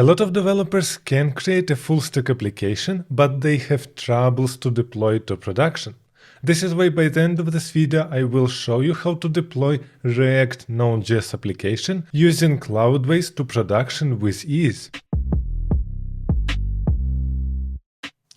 A lot of developers can create a full-stack application, but they have troubles to deploy it to production. This is why by the end of this video I will show you how to deploy React Node.js application using Cloudways to production with ease.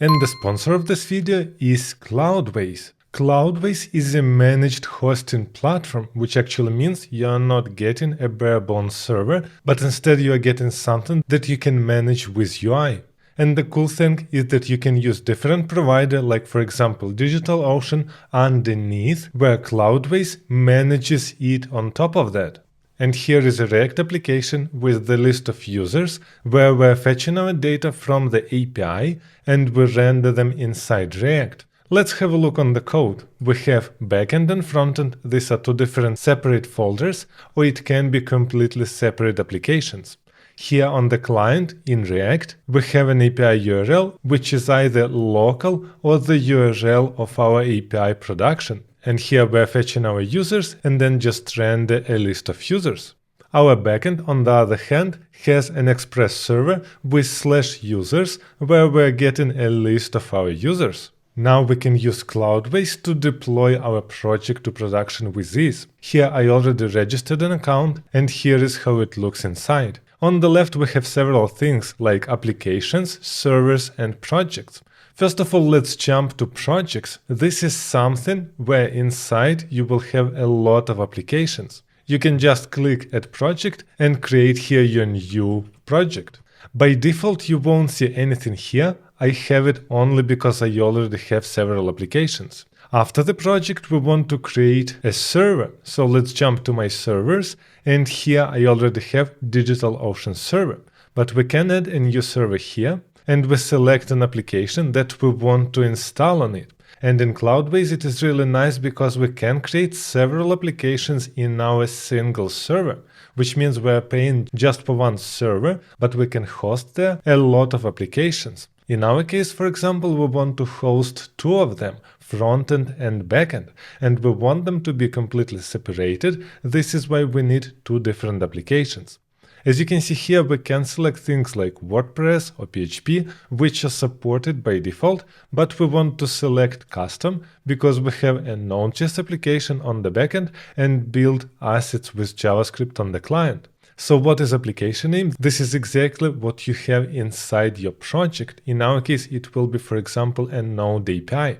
And the sponsor of this video is Cloudways. Cloudways is a managed hosting platform, which actually means you are not getting a bare-bones server, but instead you are getting something that you can manage with UI. And the cool thing is that you can use different provider, like for example DigitalOcean underneath, where Cloudways manages it on top of that. And here is a React application with the list of users, where we're fetching our data from the API and we render them inside React. Let's have a look on the code. We have backend and frontend. These are two different separate folders, or it can be completely separate applications. Here on the client in React, we have an API URL, which is either local or the URL of our API production. And here we're fetching our users and then just render a list of users. Our backend, on the other hand, has an Express server with /users, where we're getting a list of our users. Now we can use Cloudways to deploy our project to production with ease. Here I already registered an account, and here is how it looks inside. On the left we have several things like applications, servers and projects. First of all, let's jump to projects. This is something where inside you will have a lot of applications. You can just click Add Project and create here your new project. By default you won't see anything here. I have it only because I already have several applications. After the project we want to create a server. So let's jump to my servers, and here I already have DigitalOcean server. But we can add a new server here, and we select an application that we want to install on it. And in Cloudways it is really nice because we can create several applications in our single server, which means we're paying just for one server, but we can host there a lot of applications. In our case, for example, we want to host two of them, frontend and backend, and we want them to be completely separated. This is why we need two different applications. As you can see here, we can select things like WordPress or PHP, which are supported by default, but we want to select custom because we have a Node.js application on the backend and build assets with JavaScript on the client. So what is application name? This is exactly what you have inside your project. In our case, it will be, for example, a Node API.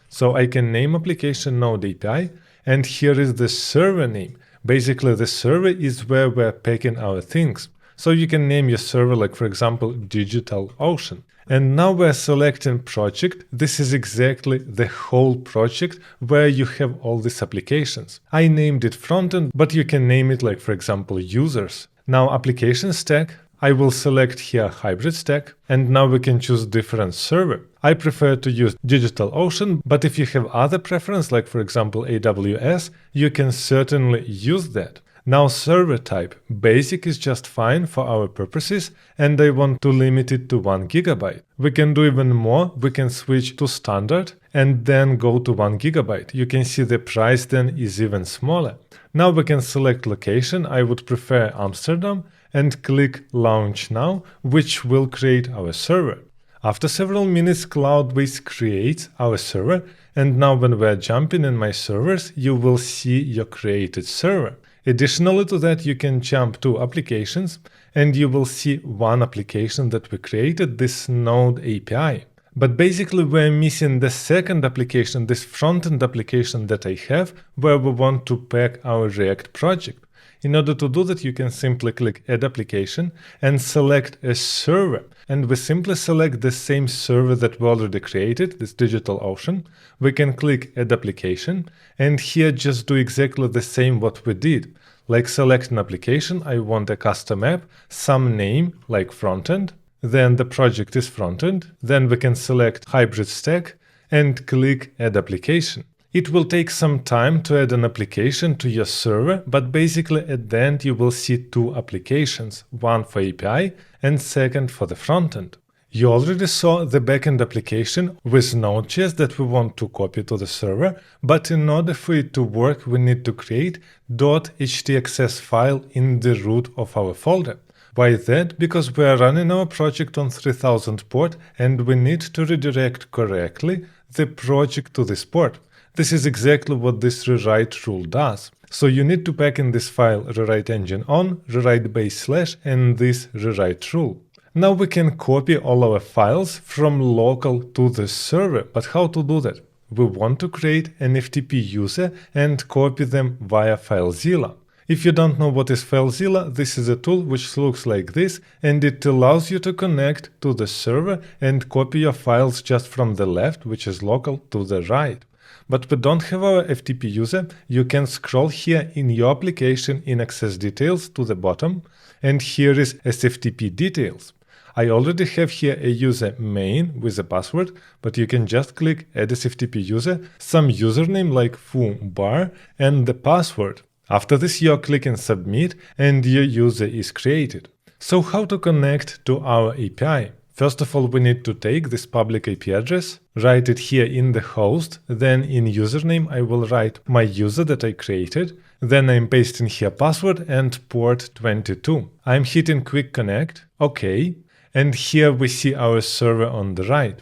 So I can name application Node API, and here is the server name. Basically, the server is where we're packing our things. So you can name your server like, for example, DigitalOcean. And now we're selecting project. This is exactly the whole project where you have all these applications. I named it frontend, but you can name it like, for example, users. Now application stack, I will select here hybrid stack, and now we can choose different server. I prefer to use DigitalOcean, but if you have other preference, like for example AWS, you can certainly use that. Now server type, basic is just fine for our purposes, and I want to limit it to 1 GB. We can do even more, we can switch to standard and then go to 1 GB. You can see the price then is even smaller. Now we can select location, I would prefer Amsterdam, and click launch now, which will create our server. After several minutes, Cloudways creates our server, and now when we're jumping in my servers, you will see your created server. Additionally to that, you can jump to applications, and you will see one application that we created, this Node API. But basically we're missing the second application, this frontend application that I have, where we want to pack our React project. In order to do that, you can simply click Add Application and select a server. And we simply select the same server that we already created, this DigitalOcean. We can click Add Application, and here just do exactly the same what we did. Like select an application, I want a custom app, some name like frontend, then the project is frontend, then we can select hybrid stack and click Add Application. It will take some time to add an application to your server, but basically at the end you will see two applications, one for API and second for the frontend. You already saw the backend application with Node.js that we want to copy to the server, but in order for it to work, we need to create .htaccess file in the root of our folder. Why that? Because we are running our project on 3000 port and we need to redirect correctly the project to this port. This is exactly what this rewrite rule does. So you need to pack in this file rewrite engine on, rewrite base / and this rewrite rule. Now we can copy all our files from local to the server, but how to do that? We want to create an FTP user and copy them via FileZilla. If you don't know what is FileZilla, this is a tool which looks like this, and it allows you to connect to the server and copy your files just from the left, which is local, to the right. But we don't have our FTP user. You can scroll here in your application in access details to the bottom, and here is SFTP details. I already have here a user main with a password, but you can just click add SFTP user, some username like foo_bar, and the password. After this, you're clicking submit and your user is created. So how to connect to our API? First of all, we need to take this public IP address, write it here in the host, then in username I will write my user that I created, then I'm pasting here password and port 22. I'm hitting quick connect, OK, and here we see our server on the right.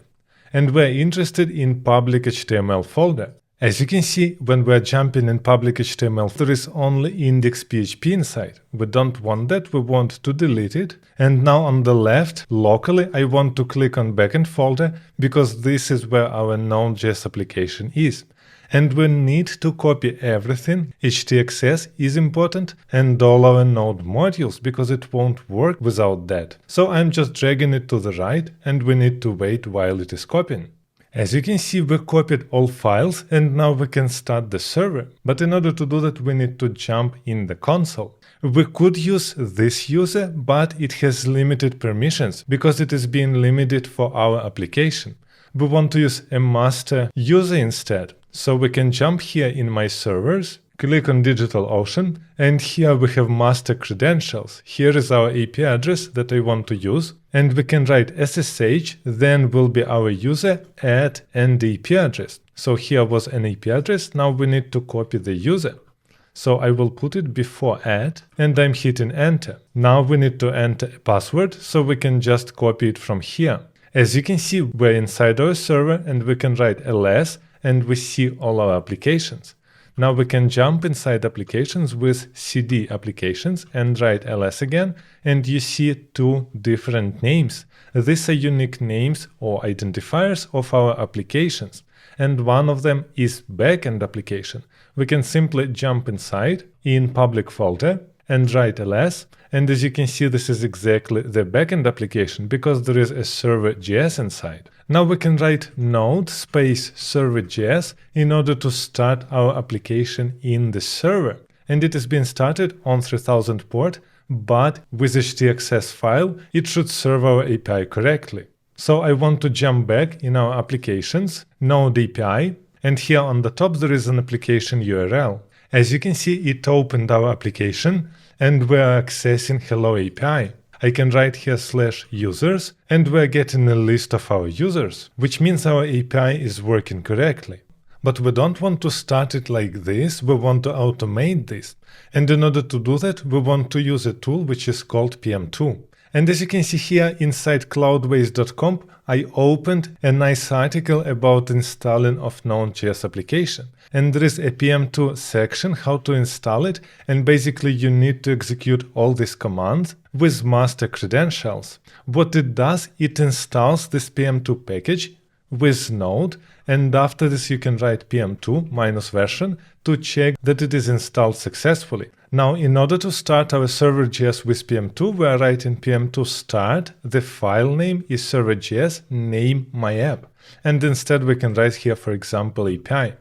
And we're interested in public HTML folder. As you can see, when we're jumping in public HTML, there is only index.php inside. We don't want that, we want to delete it. And now on the left, locally, I want to click on backend folder because this is where our Node.js application is. And we need to copy everything. htaccess is important and all our Node modules because it won't work without that. So I'm just dragging it to the right and we need to wait while it is copying. As you can see, we copied all files and now we can start the server. But in order to do that, we need to jump in the console. We could use this user, but it has limited permissions because it is being limited for our application. We want to use a master user instead. So we can jump here in my servers, click on DigitalOcean, and here we have master credentials. Here is our IP address that I want to use, and we can write SSH, then will be our user, add, and the IP address. So here was an IP address, now we need to copy the user. So I will put it before add, and I'm hitting enter. Now we need to enter a password, so we can just copy it from here. As you can see, we're inside our server, and we can write ls, and we see all our applications. Now we can jump inside applications with cd applications and write ls again, and you see two different names. These are unique names or identifiers of our applications, and one of them is backend application. We can simply jump inside in public folder and write ls, and as you can see, this is exactly the backend application because there is a server.js inside. Now we can write node space server.js in order to start our application in the server. And it is being started on 3000 port, but with htaccess file, it should serve our API correctly. So I want to jump back in our applications, node API, and here on the top there is an application URL. As you can see, it opened our application and we're accessing Hello API. I can write here /users and we're getting a list of our users, which means our API is working correctly. But we don't want to start it like this, we want to automate this. And in order to do that, we want to use a tool which is called PM2. And as you can see here inside cloudways.com, I opened a nice article about installing of Node.js application. And there is a PM2 section how to install it, and basically you need to execute all these commands with master credentials. What it does, it installs this PM2 package with Node, and after this you can write PM2 -version to check that it is installed successfully. Now, in order to start our server.js with PM2, we are writing PM2 start, the file name is server.js, name my app. And instead we can write here, for example, API.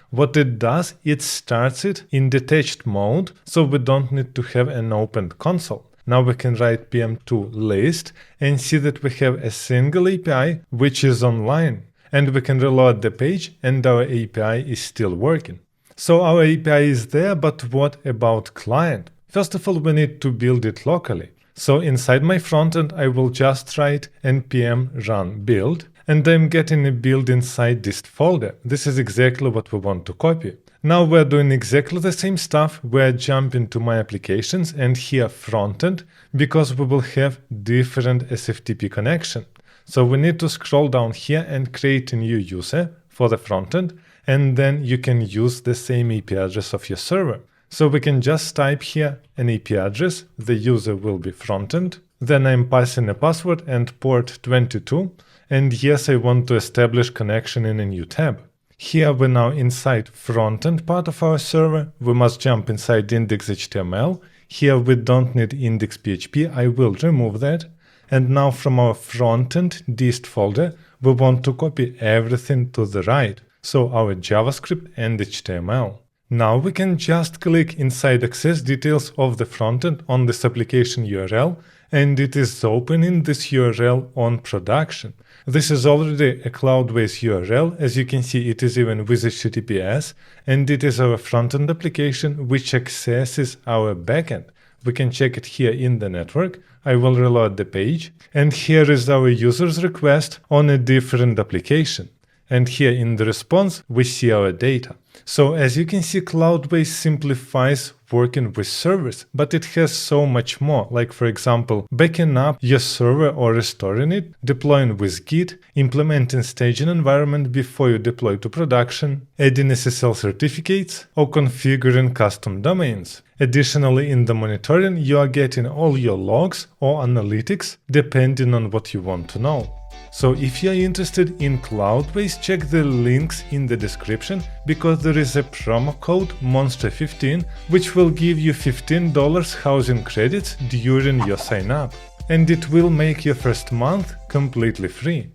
What it does, it starts it in detached mode, so we don't need to have an opened console. Now we can write PM2 list and see that we have a single API which is online. And we can reload the page and our API is still working. So our API is there, but what about client? First of all, we need to build it locally. So inside my frontend, I will just write npm run build, and I'm getting a build inside dist folder. This is exactly what we want to copy. Now we're doing exactly the same stuff. We're jumping to my applications and here frontend, because we will have different SFTP connection. So we need to scroll down here and create a new user for the frontend, and then you can use the same IP address of your server. So we can just type here an IP address, the user will be frontend, then I'm passing a password and port 22, and yes, I want to establish connection in a new tab. Here we're now inside frontend part of our server. We must jump inside index.html. Here we don't need index.php, I will remove that. And now from our frontend dist folder, we want to copy everything to the right, so our JavaScript and HTML. Now we can just click inside access details of the frontend on this application URL, and it is opening this URL on production. This is already a Cloudways URL. As you can see, it is even with HTTPS, and it is our frontend application which accesses our backend. We can check it here in the network. I will reload the page, and here is our user's request on a different application. And here in the response, we see our data. So as you can see, Cloudways simplifies working with servers, but it has so much more, like for example, backing up your server or restoring it, deploying with Git, implementing staging environment before you deploy to production, adding SSL certificates, or configuring custom domains. Additionally, in the monitoring, you are getting all your logs or analytics, depending on what you want to know. So if you are interested in Cloudways, check the links in the description, because there is a promo code Monster15 which will give you $15 housing credits during your sign up, and it will make your first month completely free.